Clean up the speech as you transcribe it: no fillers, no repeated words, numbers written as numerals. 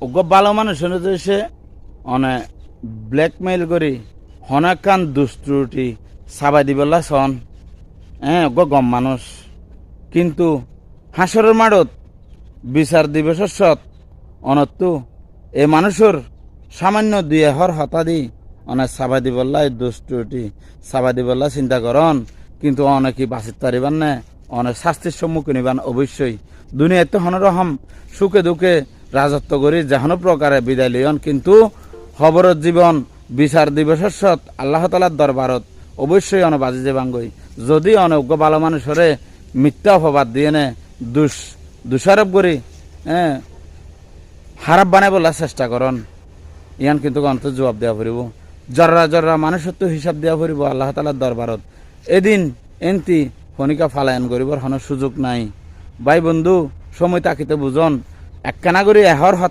ওগো ভালো মানুষ সে অনে ব্ল্যাকমেইল করি হনাকান দুষ্ট্রুটি সাবাই দিবল্লা সন ওগো গম মানুষ কিন্তু হাসরের মাড়ত বিচার দিবসত অনত্তু এ মানুষের সামান্য দুই হর হতাদি অনেক সাবাই দিবল্লা দুষ্ট্রুটি সাবাই দিবল্লা চিন্তা করন কিন্তু অনেকই বাঁচিত পারিবান না অনেক শাস্তির সম্মুখীন হইবান অবশ্যই দুনিয়াতে হনরহম সুখে দুঃখে রাজত্ব করি যেহন প্রকারে বিদায় লিয়ন কিন্তু খবরত জীবন বিচার দিবসত আল্লাহ তালার দরবারত অবশ্যই বাজি যে বাঙ্গই যদি অনজ্ঞ ভালো মানুষরে মিথ্যা অপবাদ দিয়ে নে দোষারোপ করি খারাপ বানাই বলার চেষ্টা করন ইয়ান কিন্তু অন্ত জবাব দেওয়া পড়ব জর্রা জর্রা মানুষের তো হিসাব দেওয়া পড়ব আল্লাহ তালার দরবারত এদিন এনতি ফনিকা ফালায়ন করিবার হন সুযোগ নাই ভাই বন্ধু সময় তাকিতে বুঝন একখানা করি এহর হতা